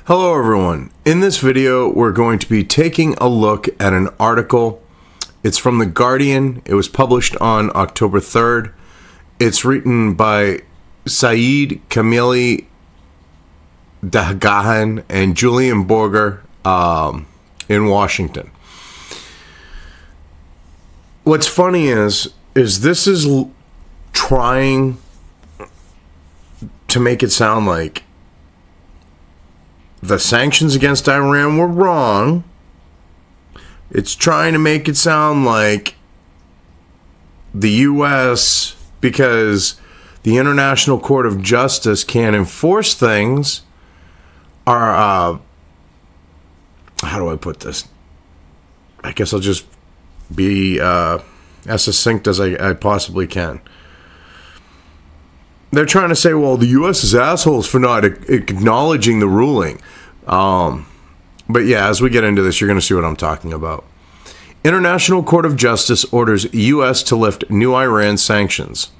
Hello everyone. In this video we're going to be taking a look at an article. It's from The Guardian. It was published on October 3rd. It's written by Saeed Kamili Dahgahan and Julian Borger in Washington. What's funny is this is trying to make it sound like the sanctions against Iran were wrong. It's trying to make it sound like the U.S., because the International Court of Justice can't enforce things, are, how do I put this? I guess I'll just be as succinct as I possibly can. They're trying to say, well, the U.S. is assholes for not acknowledging the ruling. But yeah, as we get into this, you're going to see what I'm talking about. International Court of Justice orders U.S. to lift new Iran sanctions.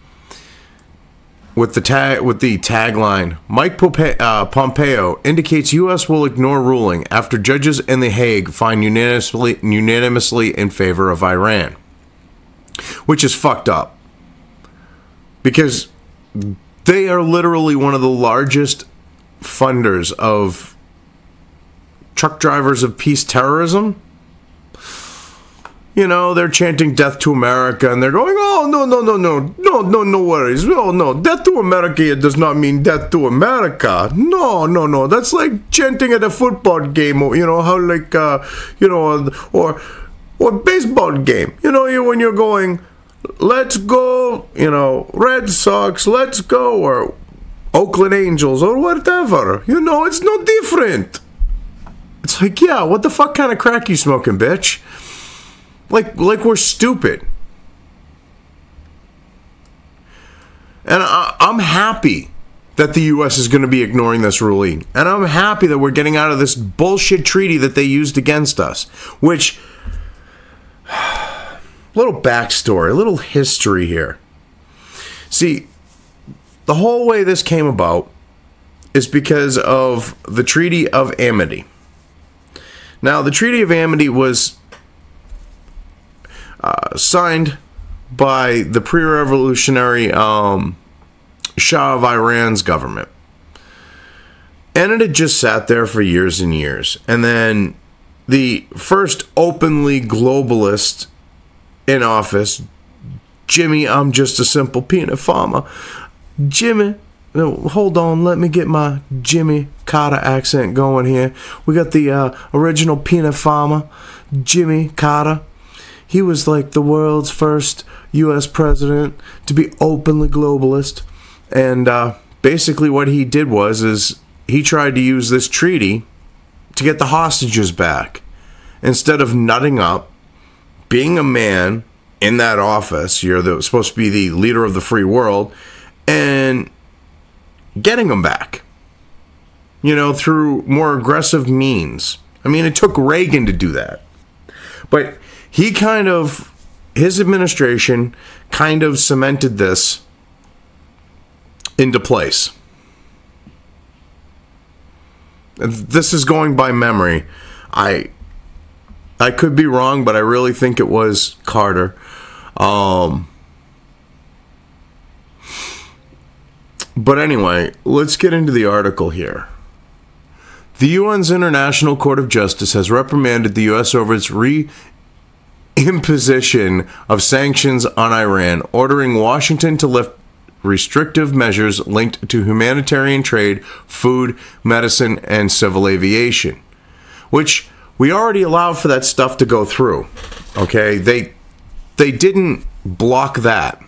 With the tagline, Mike Pompeo indicates U.S. will ignore ruling after judges in The Hague find unanimously in favor of Iran. Which is fucked up. Because they are literally one of the largest funders of truck drivers of peace terrorism. You know, they're chanting death to America and they're going, oh, no worries. Oh, no, death to America does not mean death to America. No. That's like chanting at a football game, you know, how like, you know, or baseball game. You know, when you're going, let's go, you know, Red Sox, let's go, or Oakland Angels, or whatever. You know, it's no different. It's like, yeah, what the fuck kind of crack you smoking, bitch? Like we're stupid. And I'm happy that the U.S. is going to be ignoring this ruling. And I'm happy that we're getting out of this bullshit treaty that they used against us. Which, little backstory, a little history here. See, the whole way this came about is because of the Treaty of Amity. Now, the Treaty of Amity was signed by the pre-revolutionary Shah of Iran's government. And it had just sat there for years and years. And then the first openly globalist in office, Jimmy, I'm just a simple peanut farmer. Jimmy, no, hold on, let me get my Jimmy Carter accent going here. We got the original peanut farmer, Jimmy Carter. He was like the world's first U.S. president to be openly globalist. And basically what he did is he tried to use this treaty to get the hostages back. Instead of nutting up, being a man in that office, you're supposed to be the leader of the free world, and getting them back, you know, through more aggressive means. I mean, it took Reagan to do that. But his administration kind of cemented this into place. This is going by memory. I could be wrong, but I really think it was Carter. But anyway, let's get into the article here. The UN's International Court of Justice has reprimanded the U.S. over its imposition of sanctions on Iran, ordering Washington to lift restrictive measures linked to humanitarian trade, food, medicine, and civil aviation. Which we already allowed for that stuff to go through. Okay? They didn't block that.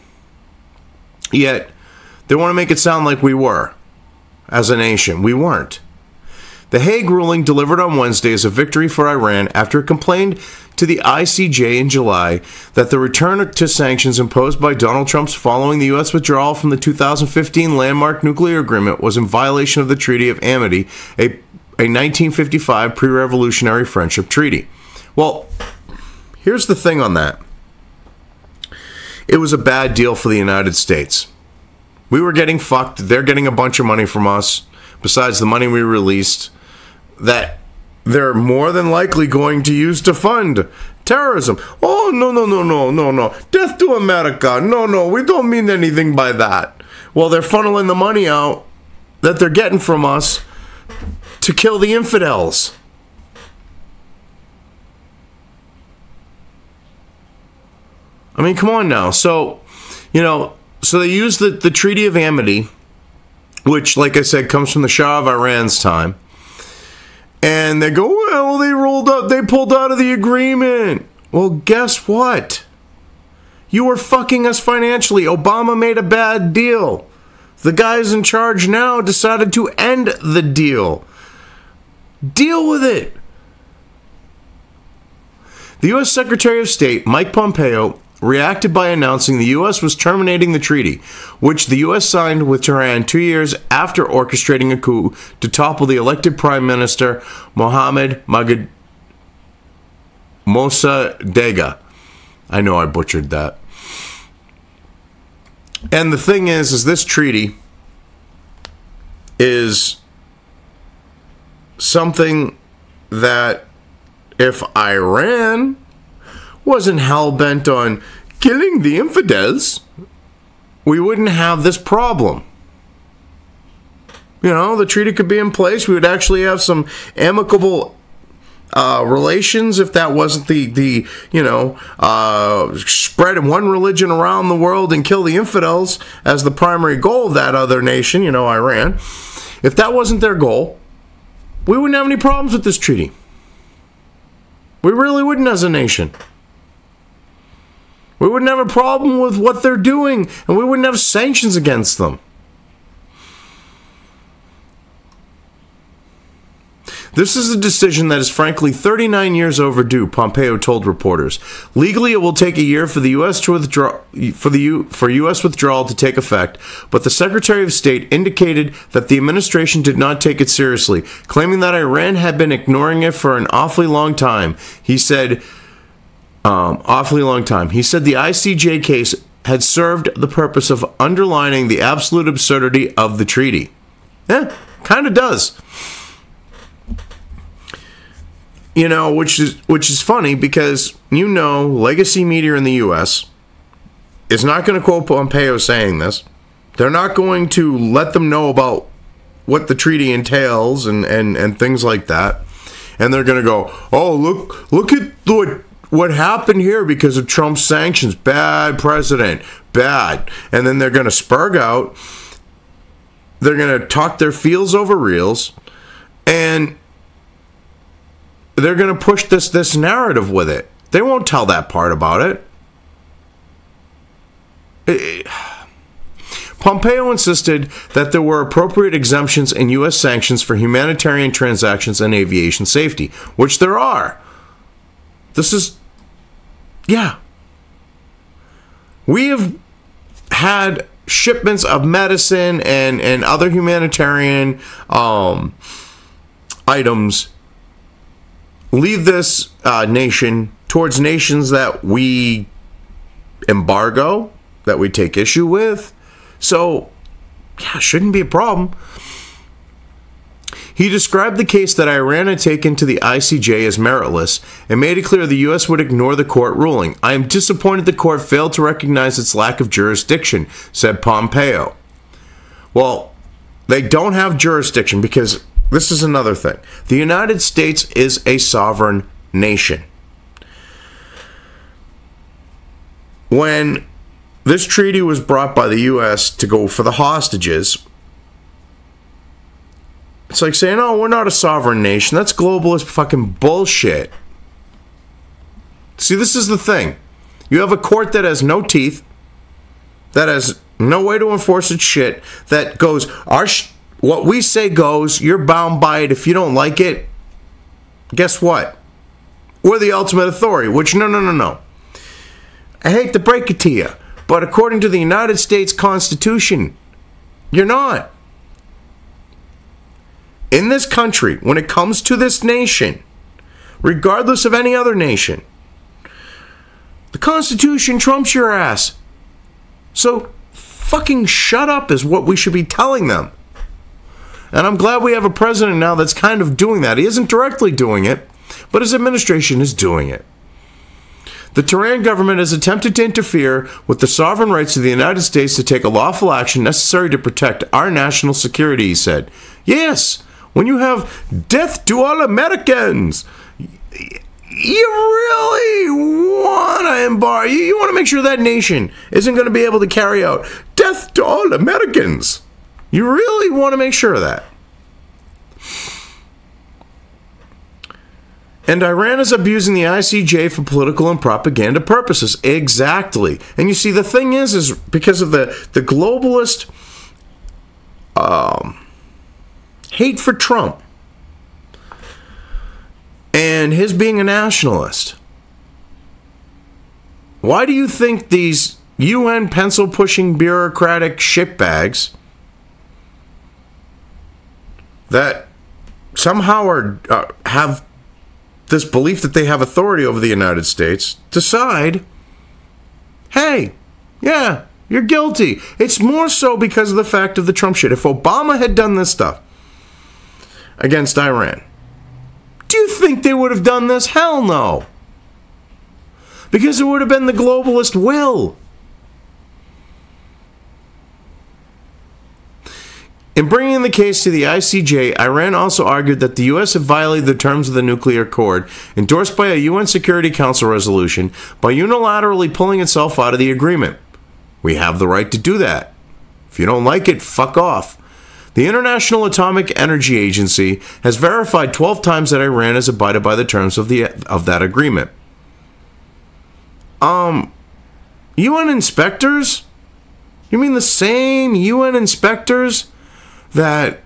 Yet, they want to make it sound like we were, as a nation. We weren't. The Hague ruling delivered on Wednesday is a victory for Iran after it complained to the ICJ in July that the return to sanctions imposed by Donald Trump following the U.S. withdrawal from the 2015 landmark nuclear agreement was in violation of the Treaty of Amity, a 1955 pre-revolutionary friendship treaty. Well, here's the thing on that. It was a bad deal for the United States. We were getting fucked. They're getting a bunch of money from us, besides the money we released. that they're more than likely going to use to fund terrorism. Oh, no. Death to America. No, we don't mean anything by that. Well, they're funneling the money out that they're getting from us to kill the infidels. I mean, come on now. So, so they use the Treaty of Amity, which, like I said, comes from the Shah of Iran's time. And they go, well, they pulled out of the agreement. Well, guess what? You were fucking us financially. Obama made a bad deal. The guys in charge now decided to end the deal. Deal with it. The U.S. Secretary of State, Mike Pompeo, reacted by announcing the U.S. was terminating the treaty, which the U.S. signed with Tehran 2 years after orchestrating a coup to topple the elected Prime Minister Mohammad Mossadegh. I know I butchered that. And the thing is this treaty is something that if Iran wasn't hell-bent on killing the infidels, we wouldn't have this problem. The treaty could be in place. We would actually have some amicable relations if that wasn't the spread one religion around the world and kill the infidels as the primary goal of that other nation, Iran. If that wasn't their goal, we wouldn't have any problems with this treaty. We really wouldn't as a nation. We wouldn't have a problem with what they're doing, and we wouldn't have sanctions against them. This is a decision that is frankly 39 years overdue, Pompeo told reporters. Legally, it will take a year for the U.S. to withdraw, for U.S. withdrawal to take effect, but the Secretary of State indicated that the administration did not take it seriously, claiming that Iran had been ignoring it for an awfully long time. He said, the ICJ case had served the purpose of underlining the absolute absurdity of the treaty. Kind of does. Which is funny because, legacy media in the U.S. is not going to quote Pompeo saying this. They're not going to let them know about what the treaty entails and things like that. And they're going to go, oh, look at what happened here because of Trump's sanctions. Bad president. Bad. And then they're going to spurg out. They're going to talk their feels over reels. And they're going to push this narrative with it. They won't tell that part about it. Pompeo insisted that there were appropriate exemptions in U.S. sanctions for humanitarian transactions and aviation safety, which there are. We have had shipments of medicine and other humanitarian items leave this nation towards nations that we embargo, that we take issue with. So, shouldn't be a problem. He described the case that Iran had taken to the ICJ as meritless and made it clear the U.S. would ignore the court ruling. I am disappointed the court failed to recognize its lack of jurisdiction, said Pompeo. Well, they don't have jurisdiction because this is another thing. The United States is a sovereign nation. When this treaty was brought by the U.S. to go for the hostages, it's like saying, oh, we're not a sovereign nation. That's globalist fucking bullshit. See, this is the thing. You have a court that has no teeth, that has no way to enforce its shit, that goes, what we say goes, you're bound by it. If you don't like it, guess what? We're the ultimate authority, which, no. I hate to break it to you, but according to the United States Constitution, you're not. In this country, when it comes to this nation, regardless of any other nation, the Constitution trumps your ass. So fucking shut up is what we should be telling them. And I'm glad we have a president now that's kind of doing that. He isn't directly doing it, but his administration is doing it. The Tehran government has attempted to interfere with the sovereign rights of the United States to take a lawful action necessary to protect our national security, he said. Yes, when you have death to all Americans, you really want to embark. You want to make sure that nation isn't going to be able to carry out death to all Americans. You really want to make sure of that. And Iran is abusing the ICJ for political and propaganda purposes. Exactly. And you see, the thing is because of the globalist hate for Trump and his being a nationalist. Why do you think these UN pencil-pushing bureaucratic shitbags that somehow have this belief that they have authority over the United States decide, hey, yeah, you're guilty? It's more so because of the fact of the Trump shit. If Obama had done this stuff against Iran, do you think they would have done this? Hell no. Because it would have been the globalist will. In bringing the case to the ICJ, Iran also argued that the U.S. had violated the terms of the nuclear accord endorsed by a UN Security Council resolution by unilaterally pulling itself out of the agreement. We have the right to do that. If you don't like it, fuck off. The International Atomic Energy Agency has verified 12 times that Iran has abided by the terms of that agreement. UN inspectors? You mean the same UN inspectors that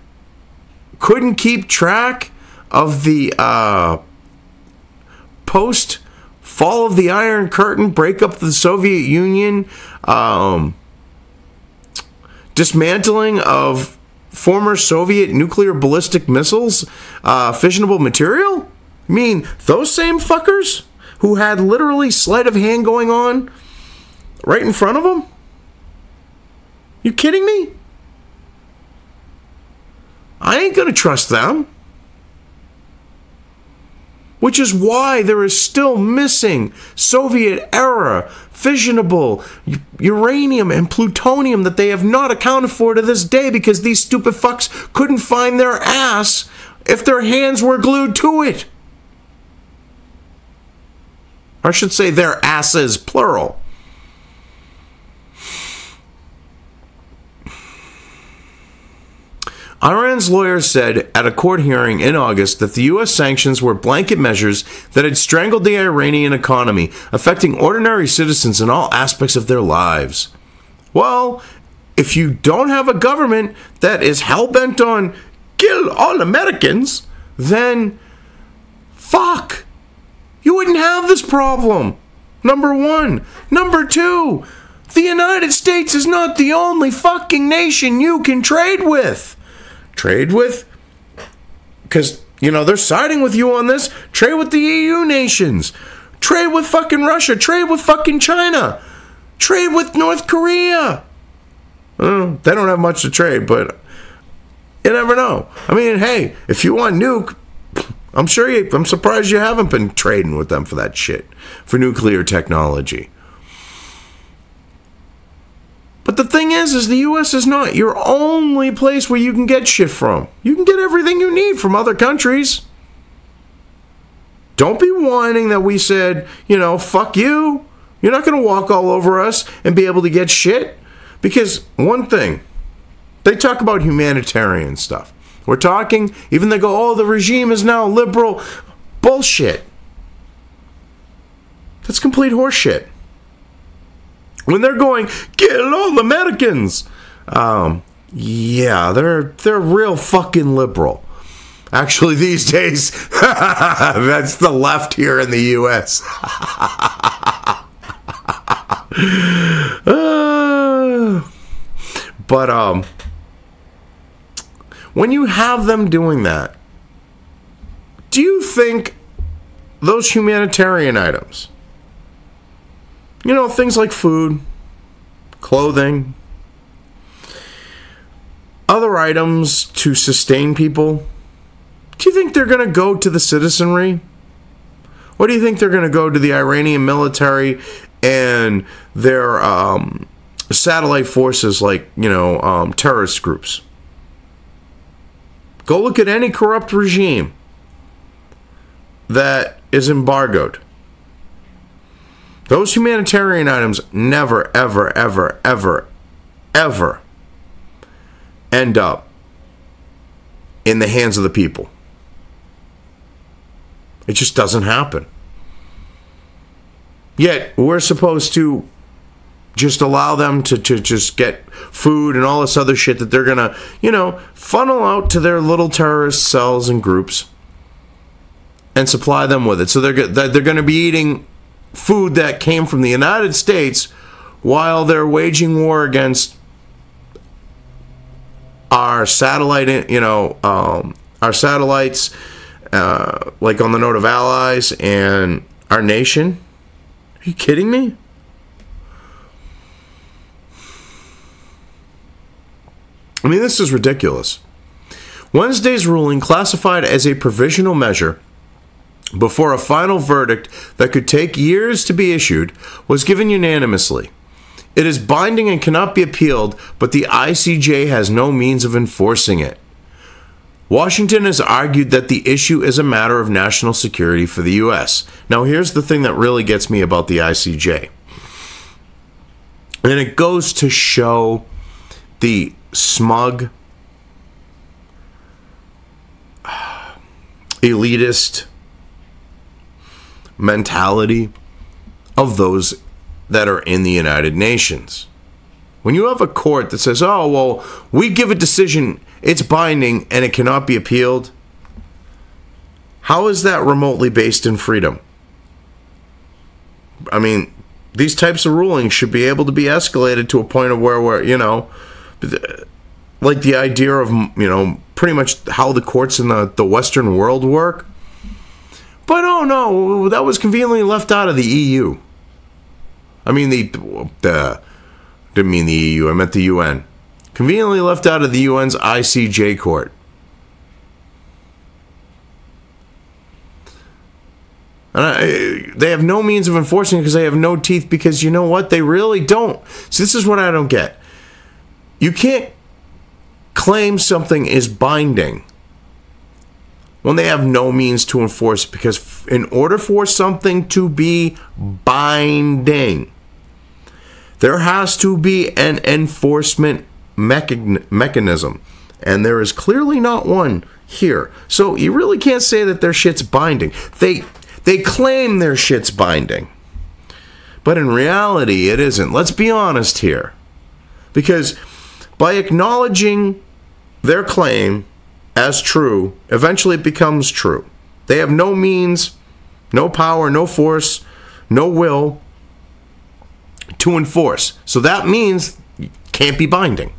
couldn't keep track of the post-fall of the Iron Curtain, breakup of the Soviet Union, dismantling of former Soviet nuclear ballistic missiles, fissionable material? I mean, those same fuckers who had literally sleight of hand going on right in front of them? You kidding me? I ain't gonna trust them. Which is why there is still missing Soviet-era fissionable uranium and plutonium that they have not accounted for to this day because these stupid fucks couldn't find their ass if their hands were glued to it. Or I should say their asses, plural. Iran's lawyers said at a court hearing in August that the U.S. sanctions were blanket measures that had strangled the Iranian economy, affecting ordinary citizens in all aspects of their lives. Well, if you don't have a government that is hell-bent on kill all Americans, then fuck. You wouldn't have this problem. Number one. Number two, the United States is not the only fucking nation you can trade with. Trade with? Because, you know, they're siding with you on this. Trade with the EU nations. Trade with fucking Russia. Trade with fucking China. Trade with North Korea. They don't have much to trade, but you never know. I mean, hey, if you want nuke, I'm surprised you haven't been trading with them for that shit, for nuclear technology. But the thing is the U.S. is not your only place where you can get shit from. You can get everything you need from other countries. Don't be whining that we said, you know, fuck you. You're not going to walk all over us and be able to get shit. Because one thing, they talk about humanitarian stuff. We're talking, even they go, oh, the regime is now liberal. Bullshit. That's complete horseshit. When they're going, kill all Americans. Yeah, they're real fucking liberal. Actually, these days, that's the left here in the U.S. But when you have them doing that, do you think those humanitarian items, you know, things like food, clothing, other items to sustain people, do you think they're going to go to the citizenry? Or do you think they're going to go to the Iranian military and their satellite forces like, terrorist groups? Go look at any corrupt regime that is embargoed. Those humanitarian items never, ever, ever, ever, ever end up in the hands of the people. It just doesn't happen. Yet, we're supposed to just allow them to just get food and all this other shit that they're going to, funnel out to their little terrorist cells and groups and supply them with it. So they're going to be eating food that came from the United States while they're waging war against our satellite, our satellites, like on the note of allies and our nation. Are you kidding me? I mean, this is ridiculous. Wednesday's ruling, classified as a provisional measure before a final verdict that could take years to be issued, was given unanimously. It is binding and cannot be appealed, but the ICJ has no means of enforcing it. Washington has argued that the issue is a matter of national security for the U.S. Now, here's the thing that really gets me about the ICJ. And it goes to show the smug, elitist mentality of those that are in the United Nations. When you have a court that says, oh, well, we give a decision, it's binding, and it cannot be appealed, how is that remotely based in freedom? I mean, these types of rulings should be able to be escalated to a point of where we're, like the idea of, pretty much how the courts in the Western world work. But oh no, that was conveniently left out of the EU. I mean, didn't mean the EU, I meant the UN. Conveniently left out of the UN's ICJ court. And they have no means of enforcing it because they have no teeth, because you know what? They really don't. So this is what I don't get. You can't claim something is binding when they have no means to enforce it, because in order for something to be binding, there has to be an enforcement mechanism, and there is clearly not one here. So you really can't say that their shit's binding. They claim their shit's binding, but in reality it isn't. Let's be honest here, because by acknowledging their claim as true, eventually it becomes true. They have no means, no power, no force, no will to enforce. So that means it can't be binding.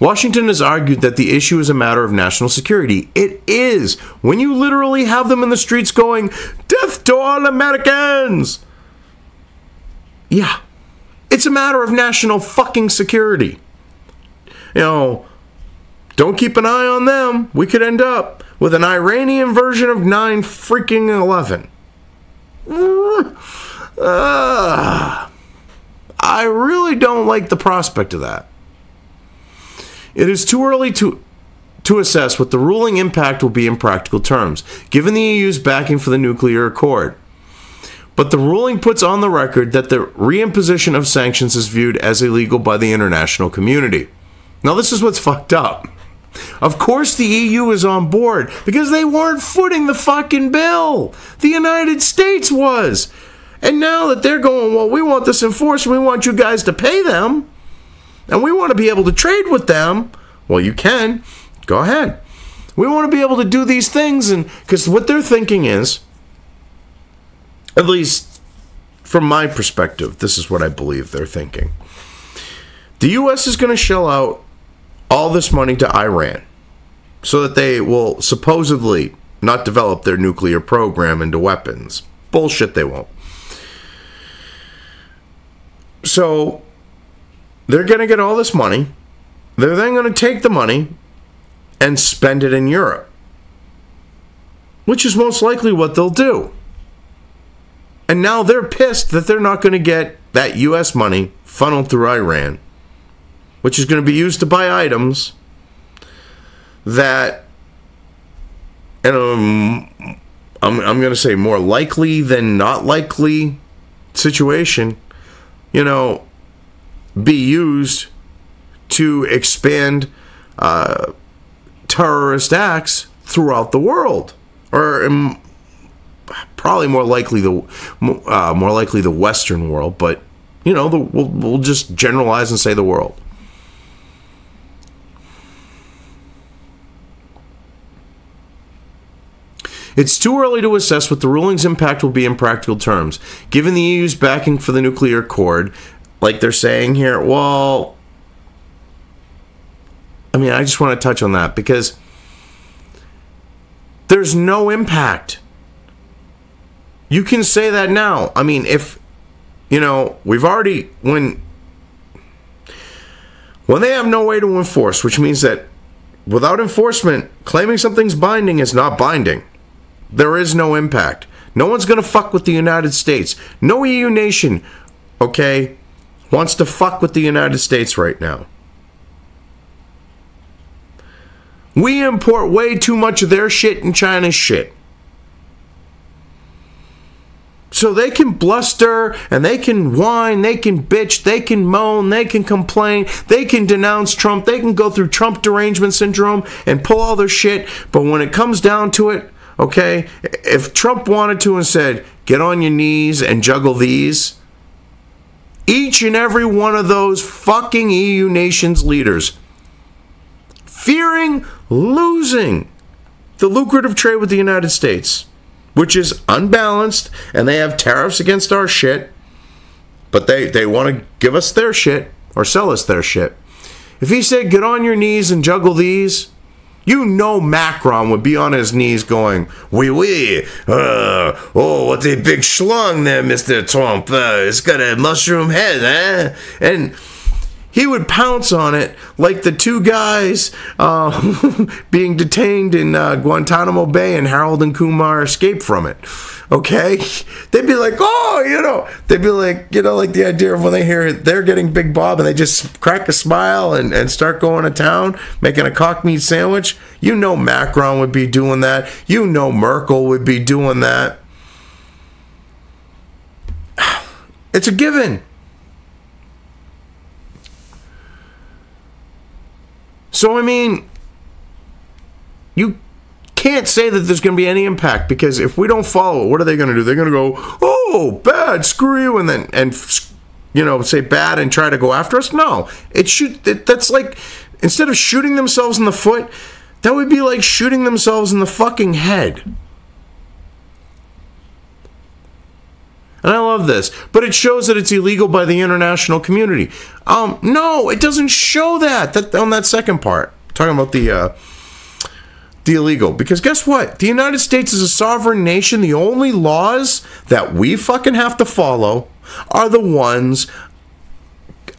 Washington has argued that the issue is a matter of national security. It is. When you literally have them in the streets going, "Death to all Americans!" Yeah. It's a matter of national fucking security. Don't keep an eye on them. We could end up with an Iranian version of 9/11. I really don't like the prospect of that. It is too early to assess what the ruling impact will be in practical terms, given the EU's backing for the nuclear accord. But the ruling puts on the record that the reimposition of sanctions is viewed as illegal by the international community. Now, this is what's fucked up. Of course the EU is on board, because they weren't footing the fucking bill. The United States was. And now that they're going, well, we want this enforced, we want you guys to pay them, and we want to be able to trade with them. Well, you can. Go ahead. We want to be able to do these things, and because what they're thinking is, at least from my perspective, this is what I believe they're thinking. The U.S. is going to shell out all this money to Iran so that they will supposedly not develop their nuclear program into weapons. Bullshit, they won't. So they're going to get all this money, they're then going to take the money and spend it in Europe, which is most likely what they'll do. And now they're pissed that they're not going to get that U.S. money funneled through Iran, which is going to be used to buy items that, and I'm going to say more likely than not likely situation, be used to expand terrorist acts throughout the world, or probably more likely the Western world, but we'll just generalize and say the world. It's too early to assess what the ruling's impact will be in practical terms. Given the EU's backing for the nuclear accord, like they're saying here, well, I just want to touch on that because there's no impact. You can say that now. If, we've already, when they have no way to enforce, which means that without enforcement, claiming something's binding is not binding. There is no impact. No one's going to fuck with the United States. No EU nation, wants to fuck with the United States right now. We import way too much of their shit and China's shit. So they can bluster, and they can whine, they can bitch, they can moan, they can complain, they can denounce Trump, they can go through Trump derangement syndrome and pull all their shit, but when it comes down to it, if Trump wanted to and said, get on your knees and juggle these, each and every one of those fucking EU nations leaders, fearing losing the lucrative trade with the United States, which is unbalanced, and they have tariffs against our shit, but they want to give us their shit or sell us their shit. If he said, get on your knees and juggle these, Macron would be on his knees going, what's a big schlong there, Mr. Trump? It's got a mushroom head, eh? And he would pounce on it like the two guys being detained in Guantanamo Bay and Harold and Kumar escaped from it. They'd be like, they'd be like, like the idea of when they hear they're getting Big Bob and they just crack a smile and start going to town, making a cock meat sandwich. Macron would be doing that. Merkel would be doing that. It's a given. So, you can't say that there's going to be any impact, because if we don't follow it, what are they going to do? They're going to go, oh, bad, screw you, and then, say bad and try to go after us? No. That's like, instead of shooting themselves in the foot, that would be like shooting themselves in the fucking head. And I love this, but it shows that it's illegal by the international community. No, it doesn't show that on that second part. Talking about the illegal, because guess what? The United States is a sovereign nation. The only laws that we fucking have to follow are the ones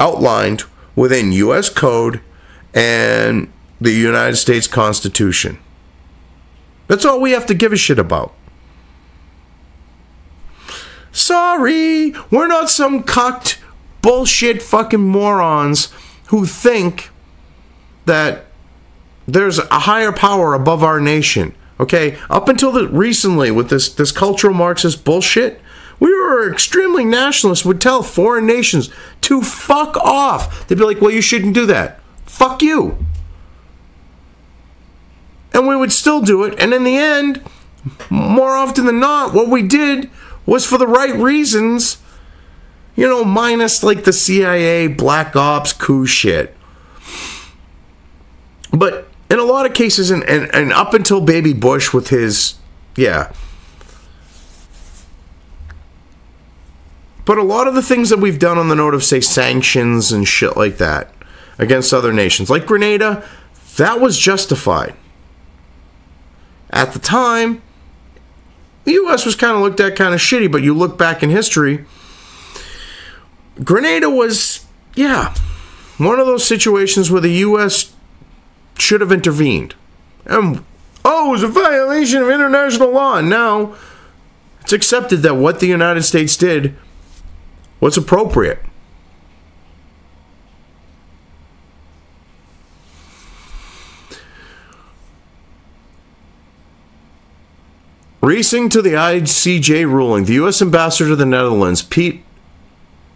outlined within U.S. code and the United States Constitution. That's all we have to give a shit about. Sorry, we're not some cucked bullshit fucking morons who think that there's a higher power above our nation. Up until recently with this cultural Marxist bullshit, we were extremely nationalist, would tell foreign nations to fuck off. They'd be like, well, you shouldn't do that. Fuck you. And we would still do it. And in the end, more often than not, what we did was for the right reasons, minus like the CIA, Black Ops, coup shit. But in a lot of cases, and up until Baby Bush with his, But a lot of the things that we've done on the note of, say, sanctions and shit like that against other nations, like Grenada, that was justified. At the time, the U.S. was kind of looked at kind of shitty, but you look back in history, Grenada was, one of those situations where the U.S. should have intervened. And, it was a violation of international law. And now it's accepted that what the United States did was appropriate. Racing to the ICJ ruling, the U.S. ambassador to the Netherlands, Piet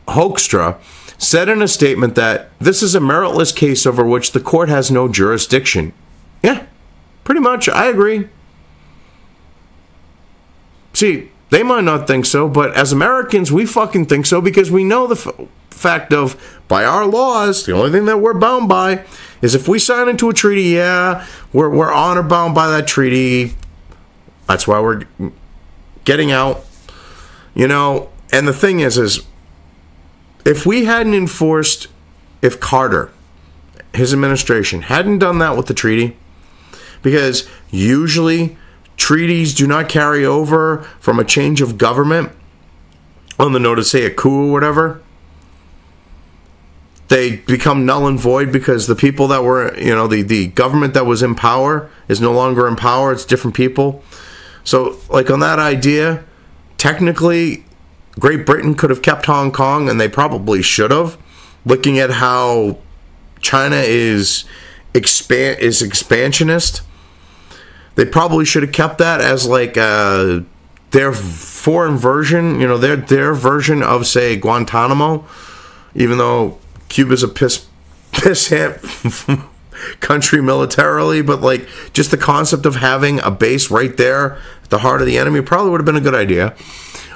Hoekstra, said in a statement that this is a meritless case over which the court has no jurisdiction. Yeah, pretty much. I agree. See, they might not think so, but as Americans, we fucking think so because we know the fact of, by our laws, the only thing that we're bound by is if we sign into a treaty, yeah, we're honor bound by that treaty. That's why we're getting out. You know, and the thing is if we hadn't enforced, if Carter, his administration, hadn't done that with the treaty, because usually treaties do not carry over from a change of government on the note of, say, a coup or whatever. They become null and void because the people that were, you know, the government that was in power is no longer in power. It's different people. So, like, on that idea, technically, Great Britain could have kept Hong Kong, and they probably should have. Looking at how China is expansionist, they probably should have kept that as like their foreign version, you know, their version of, say, Guantanamo. Even though Cuba's a piss hand country militarily, but like just the concept of having a base right there at the heart of the enemy probably would have been a good idea.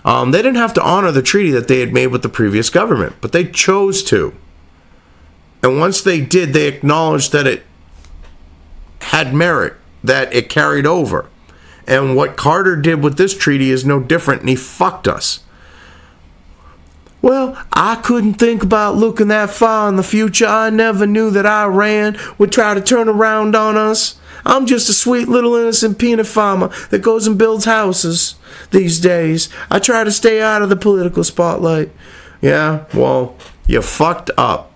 They didn't have to honor the treaty that they had made with the previous government, but they chose to. And once they did, they acknowledged that it had merit, that it carried over. And what Carter did with this treaty is no different, and he fucked us. Well, I couldn't think about looking that far in the future. I never knew that Iran would try to turn around on us. I'm just a sweet little innocent peanut farmer that goes and builds houses these days. I try to stay out of the political spotlight. Yeah, well, you fucked up.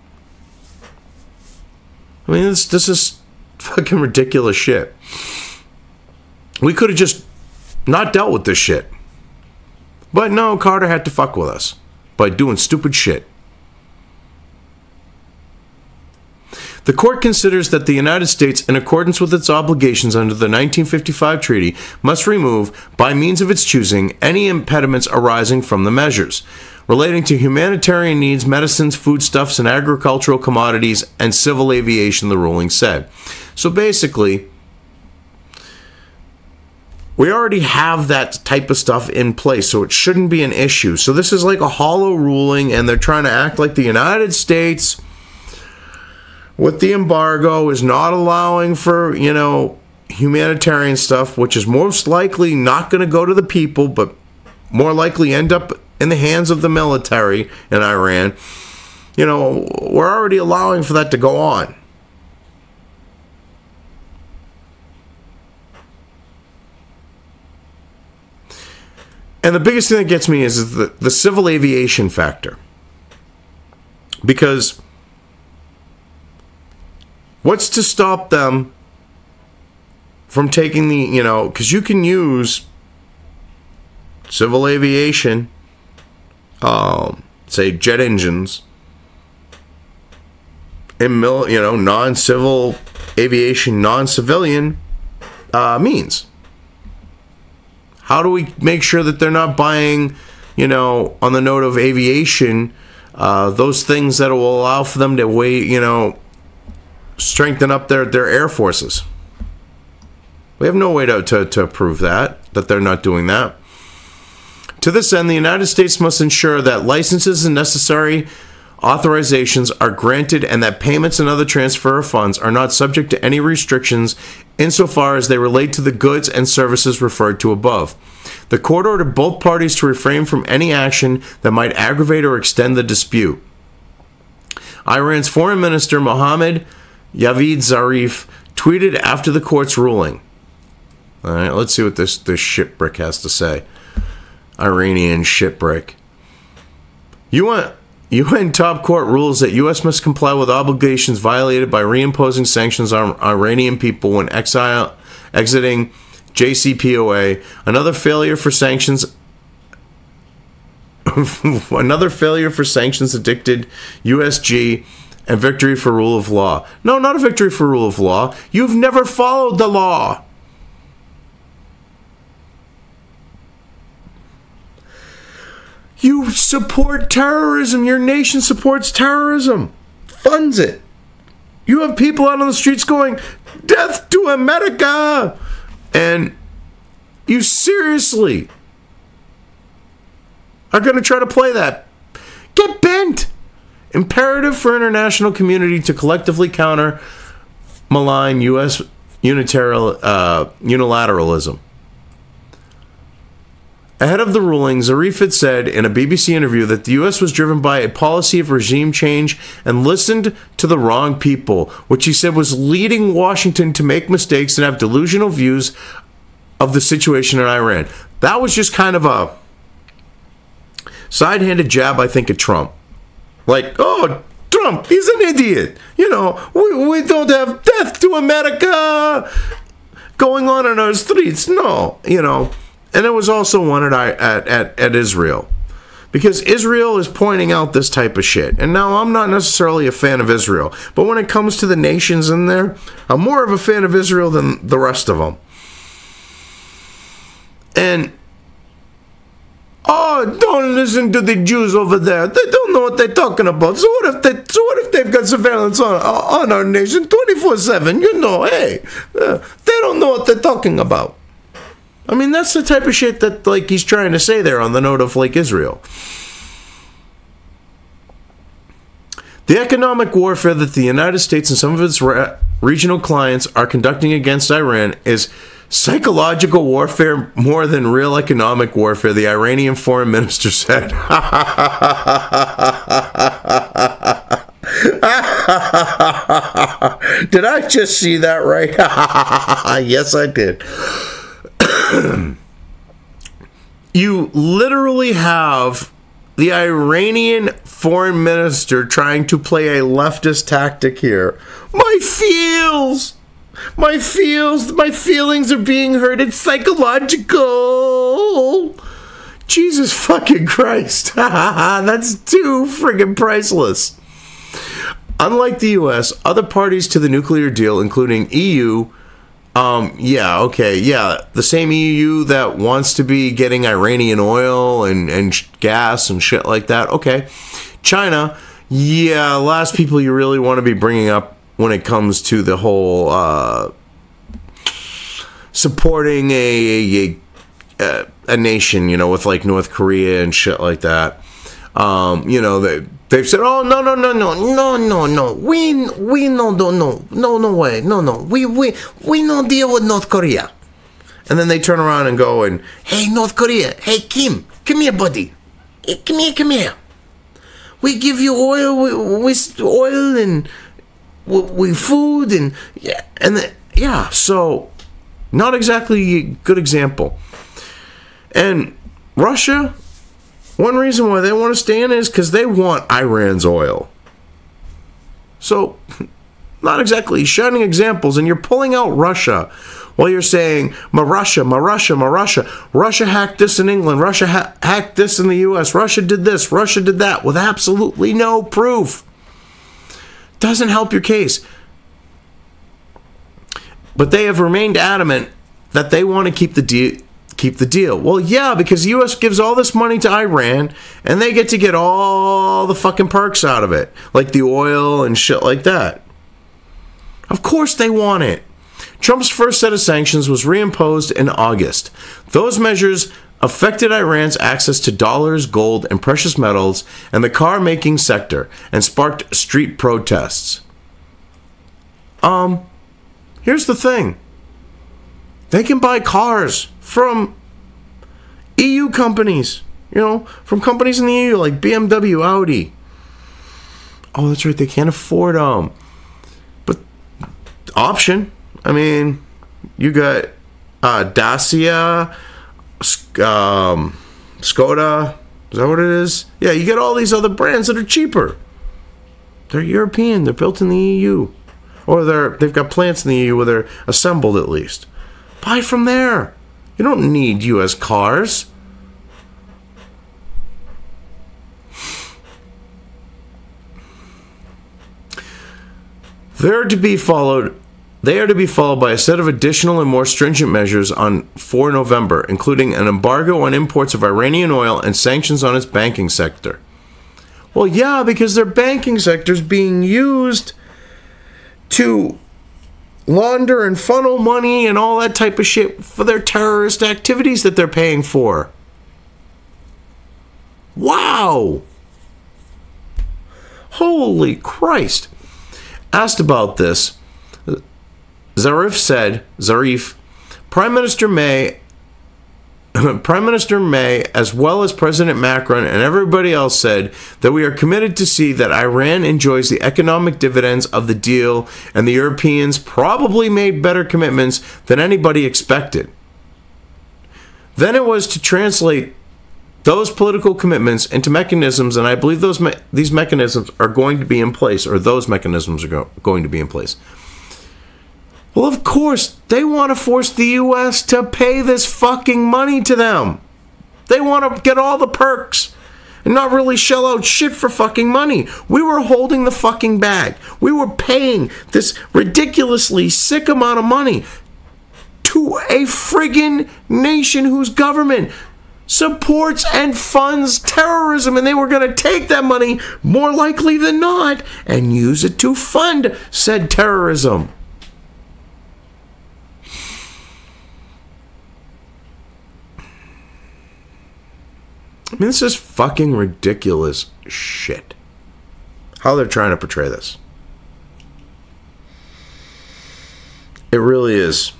I mean, this is fucking ridiculous shit. We could have just not dealt with this shit. But no, Carter had to fuck with us by doing stupid shit. The court considers that the United States, in accordance with its obligations under the 1955 treaty, must remove, by means of its choosing, any impediments arising from the measures relating to humanitarian needs, medicines, foodstuffs, and agricultural commodities, and civil aviation, the ruling said. So basically, we already have that type of stuff in place, so it shouldn't be an issue. So this is like a hollow ruling, and they're trying to act like the United States, with the embargo, is not allowing for, you know, humanitarian stuff, which is most likely not going to go to the people, but more likely end up in the hands of the military in Iran. You know, we're already allowing for that to go on. And the biggest thing that gets me is the civil aviation factor. Because what's to stop them from taking the, you know, because you can use civil aviation, say jet engines, in non-civil aviation, non-civilian means. How do we make sure that they're not buying, you know, on the note of aviation, those things that will allow for them to strengthen up their air forces? We have no way to prove that they're not doing that. To this end, the United States must ensure that licenses and necessary authorizations are granted and that payments and other transfer of funds are not subject to any restrictions insofar as they relate to the goods and services referred to above. The court ordered both parties to refrain from any action that might aggravate or extend the dispute. Iran's Foreign Minister Mohammad Javad Zarif tweeted after the court's ruling. All right, let's see what this shitbrick has to say. Iranian shitbrick. You want UN top court rules that U.S. must comply with obligations violated by reimposing sanctions on Iranian people when exiting JCPOA. Another failure for sanctions addicted USG, and victory for rule of law. No, not a victory for rule of law. You've never followed the law. You support terrorism. Your nation supports terrorism, funds it. You have people out on the streets going, "Death to America!" And you seriously are going to try to play that. Get bent. Imperative for international community to collectively counter malign U.S. unilateralism. Ahead of the ruling, Zarif had said in a BBC interview that the U.S. was driven by a policy of regime change and listened to the wrong people, which he said was leading Washington to make mistakes and have delusional views of the situation in Iran. That was just kind of a side-handed jab, I think, at Trump. Like, oh, Trump, he's an idiot. You know, we don't have death to America going on in our streets. No, you know. And it was also one at Israel. Because Israel is pointing out this type of shit. And now I'm not necessarily a fan of Israel. But when it comes to the nations in there, I'm more of a fan of Israel than the rest of them. And, oh, don't listen to the Jews over there. They don't know what they're talking about. So what if they've got surveillance on our nation 24/7? You know, hey, they don't know what they're talking about. I mean, that's the type of shit that, like, he's trying to say there on the note of, like, Israel. The economic warfare that the United States and some of its regional clients are conducting against Iran is psychological warfare more than real economic warfare, the Iranian foreign minister said. Did I just see that right? Yes, I did. You literally have the Iranian foreign minister trying to play a leftist tactic here. My feelings are being hurt. It's psychological. Jesus fucking Christ. That's too friggin' priceless. Unlike the US, other parties to the nuclear deal, including EU, the same EU that wants to be getting Iranian oil and gas and shit like that. Okay. China, last people you really want to be bringing up when it comes to the whole supporting a nation, you know, with like North Korea and shit like that. You know, they've said, oh, no, we no way, we no deal with North Korea. And then they turn around and go and, hey, North Korea, hey, Kim, come here, buddy, hey, come here. We give you oil, with oil and with food and so not exactly a good example. And Russia, one reason why they want to stay in is because they want Iran's oil. So, not exactly shining examples, and you're pulling out Russia while you're saying, Russia. Russia hacked this in England. Russia hacked this in the US. Russia did this. Russia did that with absolutely no proof. Doesn't help your case. But they have remained adamant that they want to keep the deal. Well, yeah, because the U.S. gives all this money to Iran, and they get all the fucking perks out of it, like the oil and shit like that. Of course they want it. Trump's first set of sanctions was reimposed in August. Those measures affected Iran's access to dollars, gold, and precious metals, and the car-making sector, and sparked street protests. Here's the thing. They can buy cars from EU companies, you know, from companies in the EU like BMW, Audi. Oh, that's right, they can't afford them. But option, I mean, you got Dacia, Skoda, Is that what it is? Yeah, you get all these other brands that are cheaper. They're European. They're built in the EU. Or they've got plants in the EU where they're assembled at least. Buy from there. You don't need U.S. cars. They are to be followed by a set of additional and more stringent measures on 4 November, including an embargo on imports of Iranian oil and sanctions on its banking sector. Well, yeah, because their banking sector is being used to launder and funnel money and all that type of shit for their terrorist activities that they're paying for. Wow! Holy Christ! Asked about this, Zarif, Prime Minister May, as well as President Macron and everybody else said that we are committed to see that Iran enjoys the economic dividends of the deal, and the Europeans probably made better commitments than anybody expected. Then it was to translate those political commitments into mechanisms, and I believe these mechanisms are going to be in place, or those mechanisms are going to be in place. Well, of course, they want to force the U.S. to pay this fucking money to them. They want to get all the perks and not really shell out shit for fucking money. We were holding the fucking bag. We were paying this ridiculously sick amount of money to a friggin' nation whose government supports and funds terrorism, and they were going to take that money, more likely than not, and use it to fund said terrorism. I mean, this is fucking ridiculous shit. How they're trying to portray this. It really is.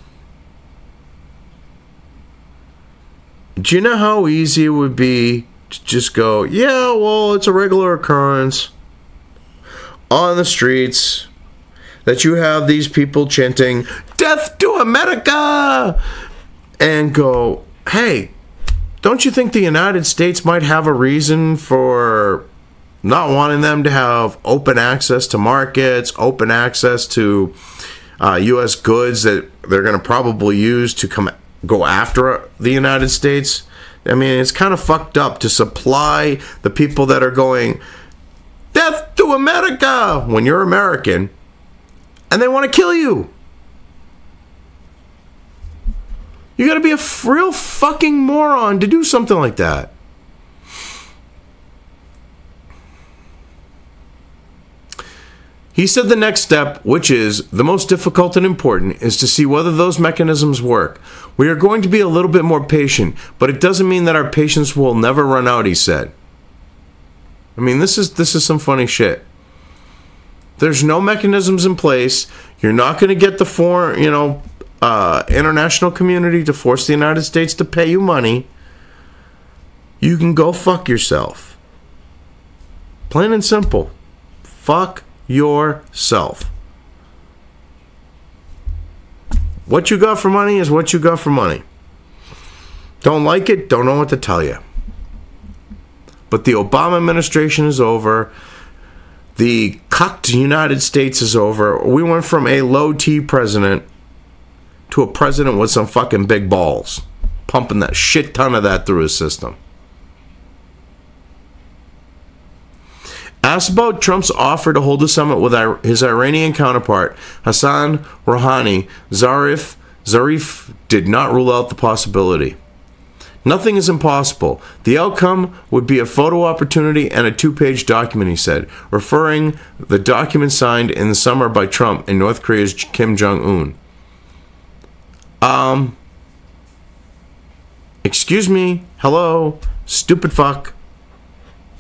Do you know how easy it would be to just go, yeah, well, it's a regular occurrence on the streets that you have these people chanting, "Death to America!" and go, hey, don't you think the United States might have a reason for not wanting them to have open access to markets, open access to U.S. goods that they're going to probably use to go after the United States? I mean, it's kind of fucked up to supply the people that are going, "Death to America," when you're American, and they want to kill you. You got to be a real fucking moron to do something like that. He said the next step, which is the most difficult and important, is to see whether those mechanisms work. We are going to be a little bit more patient, but it doesn't mean that our patience will never run out, he said. I mean, this is some funny shit. There's no mechanisms in place. You're not going to get the international community to force the United States to pay you money. You can go fuck yourself. Plain and simple. Fuck yourself. What you got for money is what you got for money. Don't like it, don't know what to tell you. But the Obama administration is over. The cucked United States is over. We went from a low-T president to a president with some fucking big balls, pumping that shit ton of that through his system. Asked about Trump's offer to hold a summit with his Iranian counterpart, Hassan Rouhani, Zarif did not rule out the possibility. Nothing is impossible. The outcome would be a photo opportunity and a 2-page document, he said, referring the document signed in the summer by Trump and North Korea's Kim Jong-un. Excuse me, hello, stupid fuck.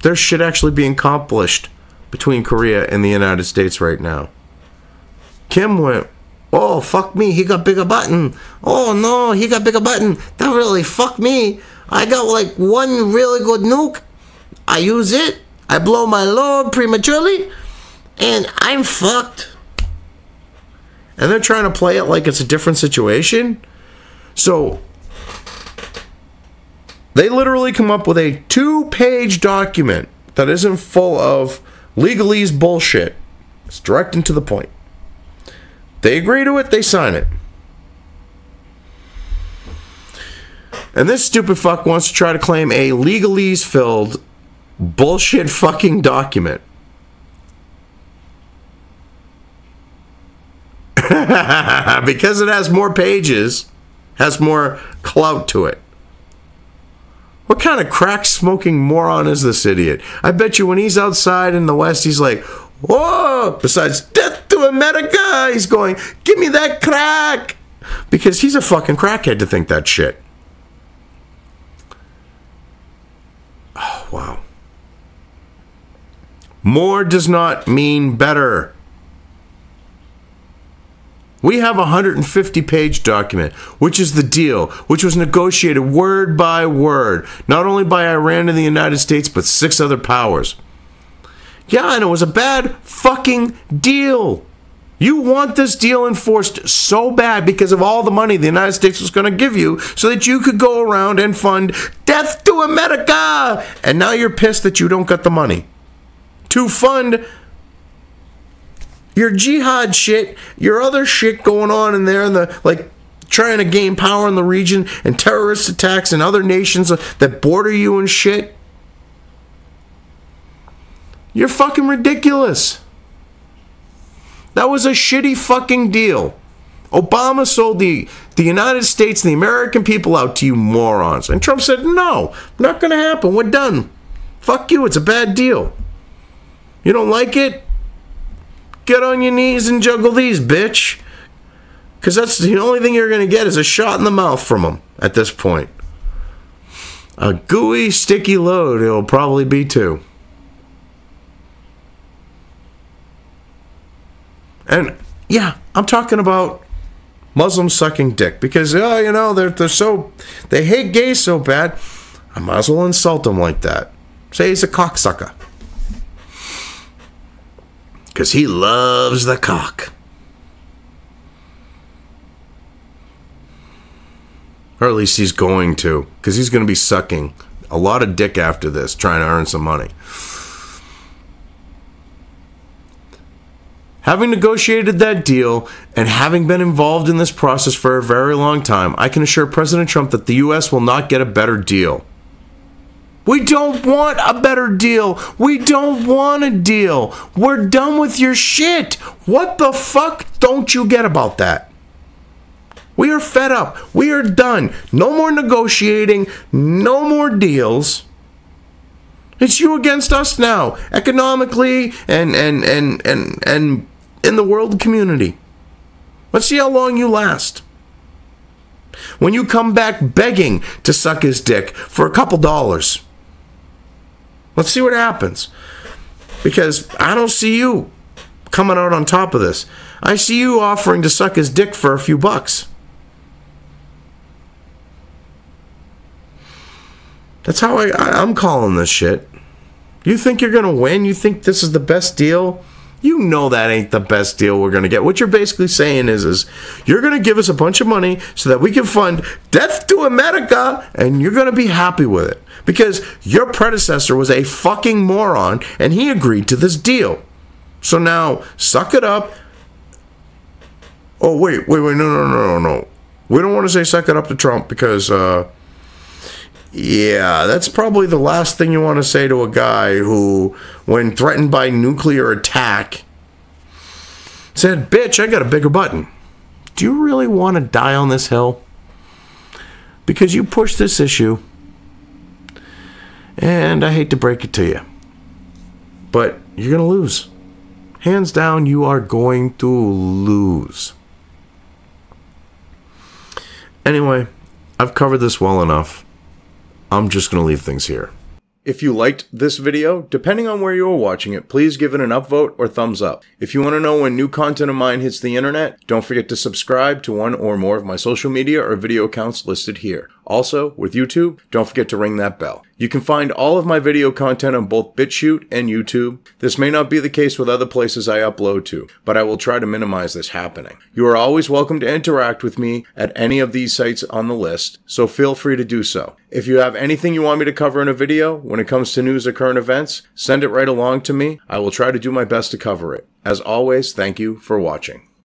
There's shit actually being accomplished between Korea and the United States right now. Kim went, oh, fuck me, he got bigger button. Oh, no, he got bigger button. That really fucked me. I got like one really good nuke. I use it. I blow my load prematurely. And I'm fucked. And they're trying to play it like it's a different situation. So They literally come up with a 2-page document that isn't full of legalese bullshit. It's direct and to the point. They agree to it, they sign it. And this stupid fuck wants to try to claim a legalese-filled bullshit fucking document. Because it has more pages, has more clout to it. What kind of crack-smoking moron is this idiot? I bet you when he's outside in the West, he's like, whoa! Besides, death to America! He's going, give me that crack! Because he's a fucking crackhead to think that shit. Oh, wow. More does not mean better. We have a 150-page document, which is the deal, which was negotiated word by word, not only by Iran and the United States, but 6 other powers. Yeah, and it was a bad fucking deal. You want this deal enforced so bad because of all the money the United States was going to give you so that you could go around and fund death to America. And now you're pissed that you don't got the money to fund your jihad shit, your other shit going on in there, and trying to gain power in the region, and terrorist attacks in other nations that border you and shit. You're fucking ridiculous. That was a shitty fucking deal. Obama sold the United States and the American people out to you morons. And Trump said, no, not going to happen. We're done. Fuck you. It's a bad deal. You don't like it? Get on your knees and juggle these, bitch. Because that's the only thing you're going to get is a shot in the mouth from them at this point. A gooey, sticky load it'll probably be too. And yeah, I'm talking about Muslims sucking dick. Because, they hate gays so bad, I might as well insult them like that. Say he's a cocksucker. Because he loves the cock. Or at least he's going to. Because he's going to be sucking a lot of dick after this, trying to earn some money. Having negotiated that deal and having been involved in this process for a very long time, I can assure President Trump that the U.S. will not get a better deal. We don't want a better deal. We don't want a deal. We're done with your shit. What the fuck don't you get about that? We are fed up. We are done. No more negotiating. No more deals. It's you against us now, economically and in the world community. Let's see how long you last. When you come back begging to suck his dick for a couple dollars. Let's see what happens. Because I don't see you coming out on top of this. I see you offering to suck his dick for a few bucks. That's how I'm calling this shit. You think you're going to win? You think this is the best deal? You know that ain't the best deal we're going to get. What you're basically saying is you're going to give us a bunch of money so that we can fund death to America, and you're going to be happy with it. Because your predecessor was a fucking moron, and he agreed to this deal. So now, suck it up. Oh, wait, no. We don't want to say suck it up to Trump because, yeah, that's probably the last thing you want to say to a guy who, when threatened by nuclear attack, said, bitch, I got a bigger button. Do you really want to die on this hill? Because you pushed this issue, and I hate to break it to you, but you're going to lose. Hands down, you are going to lose. Anyway, I've covered this well enough. I'm just going to leave things here. If you liked this video, depending on where you are watching it, please give it an upvote or thumbs up. If you want to know when new content of mine hits the internet, don't forget to subscribe to one or more of my social media or video accounts listed here. Also, with YouTube, don't forget to ring that bell. You can find all of my video content on both BitChute and YouTube. This may not be the case with other places I upload to, but I will try to minimize this happening. You are always welcome to interact with me at any of these sites on the list, so feel free to do so. If you have anything you want me to cover in a video when it comes to news or current events, send it right along to me. I will try to do my best to cover it. As always, thank you for watching.